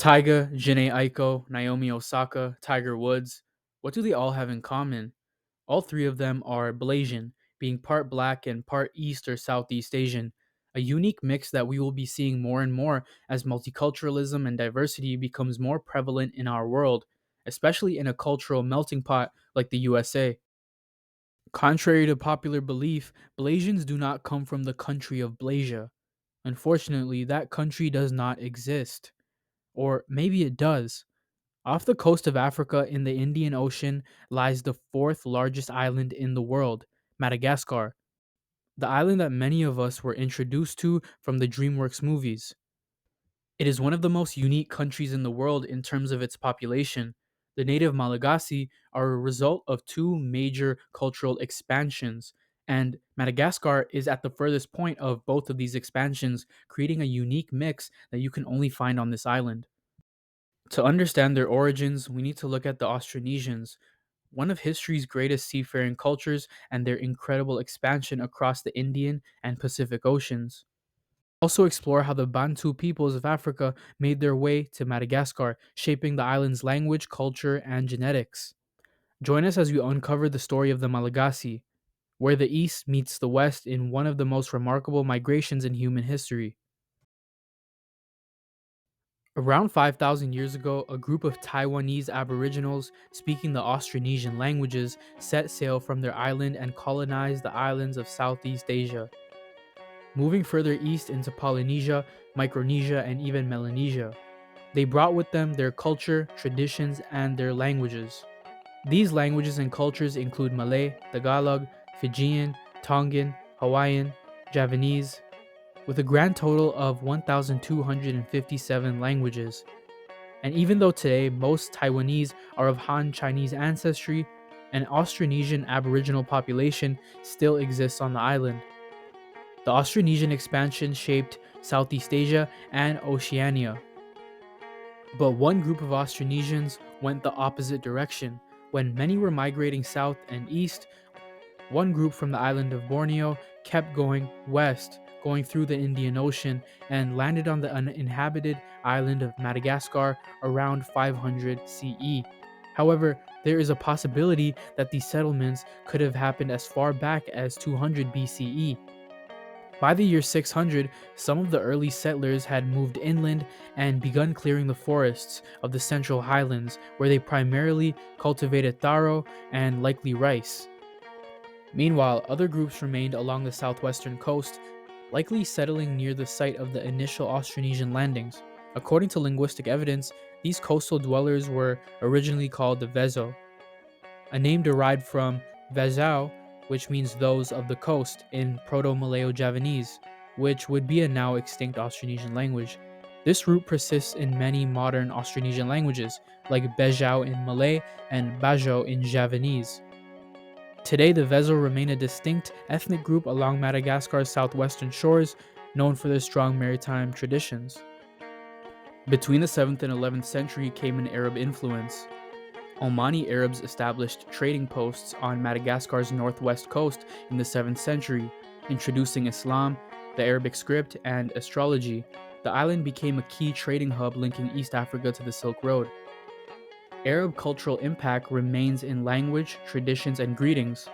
Taiga, Jhene Aiko, Naomi Osaka, Tiger Woods. What do they all have in common? All three of them are Blasian, being part black and part East or Southeast Asian, a unique mix that we will be seeing more and more as multiculturalism and diversity becomes more prevalent in our world, especially in a cultural melting pot like the USA. Contrary to popular belief, Blasians do not come from the country of Blasia. Unfortunately, that country does not exist. Or maybe it does. Off the coast of Africa in the Indian Ocean lies the fourth largest island in the world, Madagascar, the island that many of us were introduced to from the DreamWorks movies. It is one of the most unique countries in the world in terms of its population. The native Malagasy are a result of two major cultural expansions, and Madagascar is at the furthest point of both of these expansions, creating a unique mix that you can only find on this island. To understand their origins, we need to look at the Austronesians, one of history's greatest seafaring cultures, and their incredible expansion across the Indian and Pacific Oceans. Also, explore how the Bantu peoples of Africa made their way to Madagascar, shaping the island's language, culture, and genetics. Join us as we uncover the story of the Malagasy, where the East meets the West in one of the most remarkable migrations in human history. Around 5,000 years ago, a group of Taiwanese aboriginals speaking the Austronesian languages set sail from their island and colonized the islands of Southeast Asia, moving further east into Polynesia, Micronesia, and even Melanesia. They brought with them their culture, traditions, and their languages. These languages and cultures include Malay, Tagalog, Fijian, Tongan, Hawaiian, Javanese, with a grand total of 1,257 languages. And even though today most Taiwanese are of Han Chinese ancestry, an Austronesian Aboriginal population still exists on the island. The Austronesian expansion shaped Southeast Asia and Oceania. But one group of Austronesians went the opposite direction. When many were migrating south and east, one group from the island of Borneo kept going west, going through the Indian Ocean, and landed on the uninhabited island of Madagascar around 500 CE. However, there is a possibility that these settlements could have happened as far back as 200 BCE. By the year 600, some of the early settlers had moved inland and begun clearing the forests of the central highlands, where they primarily cultivated taro and likely rice. Meanwhile, other groups remained along the southwestern coast, likely settling near the site of the initial Austronesian landings. According to linguistic evidence, these coastal dwellers were originally called the Vezo, a name derived from Vezao, which means those of the coast in Proto-Malayo-Javanese, which would be a now extinct Austronesian language. This root persists in many modern Austronesian languages, like Bejao in Malay and Bajau in Javanese. Today, the Vezo remain a distinct ethnic group along Madagascar's southwestern shores, known for their strong maritime traditions. Between the 7th and 11th century came an Arab influence. Omani Arabs established trading posts on Madagascar's northwest coast in the 7th century, introducing Islam, the Arabic script, and astrology. The island became a key trading hub linking East Africa to the Silk Road. Arab cultural impact remains in language, traditions, and greetings.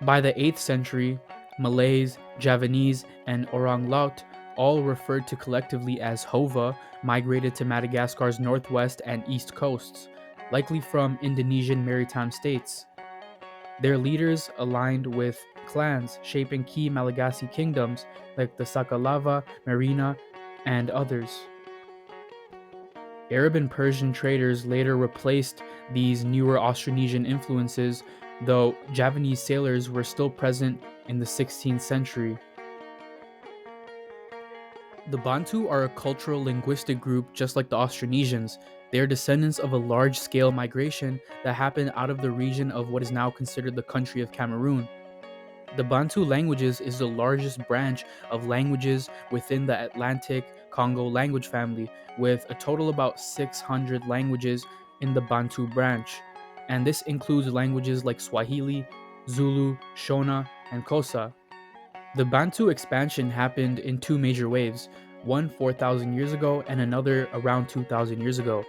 By the 8th century, Malays, Javanese, and Orang Laut, all referred to collectively as Hova, migrated to Madagascar's northwest and east coasts, likely from Indonesian maritime states. Their leaders aligned with clans shaping key Malagasy kingdoms like the Sakalava, Marina, and others. Arab and Persian traders later replaced these newer Austronesian influences, though Javanese sailors were still present in the 16th century. The Bantu are a cultural linguistic group just like the Austronesians. They are descendants of a large scale migration that happened out of the region of what is now considered the country of Cameroon. The Bantu languages is the largest branch of languages within the Atlantic Congo language family, with a total about 600 languages in the Bantu branch. And this includes languages like Swahili, Zulu, Shona, and Xhosa. The Bantu expansion happened in two major waves. one 4,000 years ago and another around 2,000 years ago,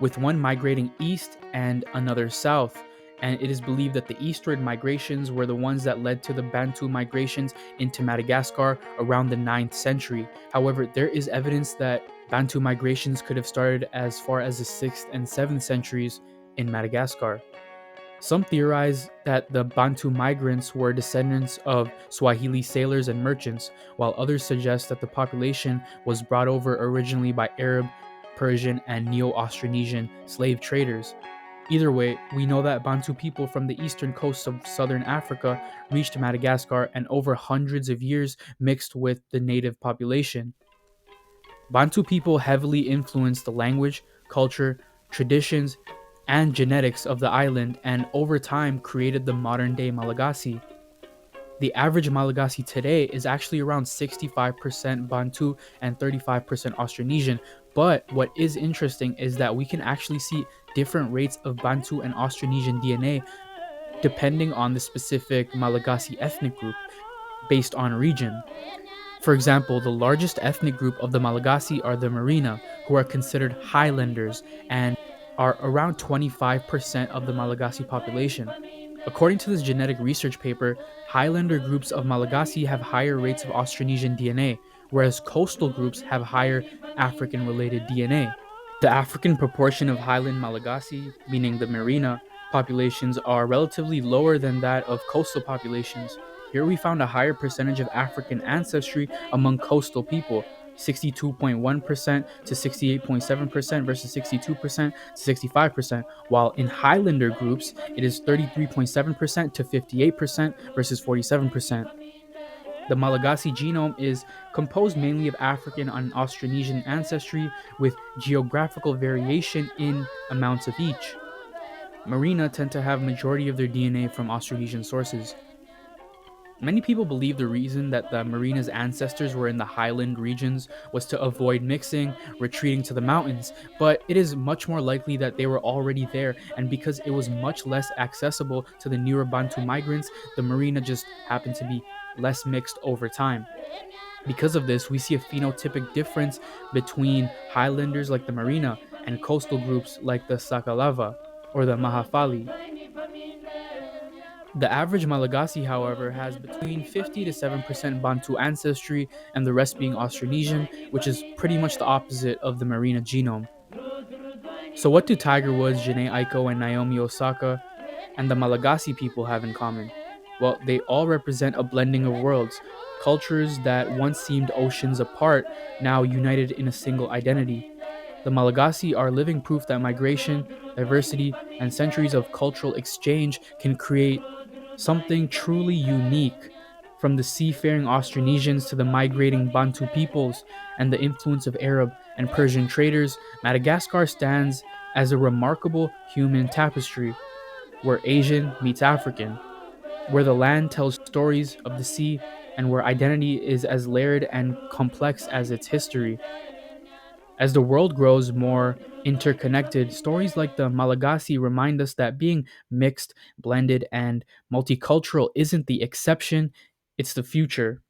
with one migrating east and another south. And it is believed that the eastward migrations were the ones that led to the Bantu migrations into Madagascar around the 9th century. However, there is evidence that Bantu migrations could have started as far as the 6th and 7th centuries in Madagascar. Some theorize that the Bantu migrants were descendants of Swahili sailors and merchants, while others suggest that the population was brought over originally by Arab, Persian, and Neo Austronesian slave traders. Either way, we know that Bantu people from the eastern coast of southern Africa reached Madagascar and over hundreds of years mixed with the native population. Bantu people heavily influenced the language, culture, traditions, and genetics of the island and over time created the modern day Malagasy. The average Malagasy today is actually around 65% Bantu and 35% Austronesian. But what is interesting is that we can actually see different rates of Bantu and Austronesian DNA depending on the specific Malagasy ethnic group based on region. For example, the largest ethnic group of the Malagasy are the Merina, who are considered highlanders and are around 25% of the Malagasy population. According to this genetic research paper, highlander groups of Malagasy have higher rates of Austronesian DNA, whereas coastal groups have higher African related DNA. The African proportion of highland Malagasy, meaning the Merina, populations are relatively lower than that of coastal populations. Here we found a higher percentage of African ancestry among coastal people, 62.1% to 68.7% versus 62% to 65%, while in Highlander groups, it is 33.7% to 58% versus 47%. The Malagasy genome is composed mainly of African and Austronesian ancestry with geographical variation in amounts of each. Merina tend to have majority of their DNA from Austronesian sources. Many people believe the reason that the Merina's ancestors were in the highland regions was to avoid mixing, retreating to the mountains, but it is much more likely that they were already there, and because it was much less accessible to the newer Bantu migrants, the Merina just happened to be less mixed over time. Because of this, we see a phenotypic difference between highlanders like the Merina and coastal groups like the Sakalava or the Mahafali. The average Malagasy, however, has between 50 to 7% Bantu ancestry and the rest being Austronesian, which is pretty much the opposite of the Merina genome. So, what do Tiger Woods, Jhene Aiko, and Naomi Osaka and the Malagasy people have in common? Well, they all represent a blending of worlds, cultures that once seemed oceans apart, now united in a single identity. The Malagasy are living proof that migration, diversity, and centuries of cultural exchange can create something truly unique. From the seafaring Austronesians to the migrating Bantu peoples and the influence of Arab and Persian traders, Madagascar stands as a remarkable human tapestry where Asian meets African, where the land tells stories of the sea, and where identity is as layered and complex as its history. As the world grows more interconnected, stories like the Malagasy remind us that being mixed, blended, and multicultural isn't the exception, it's the future.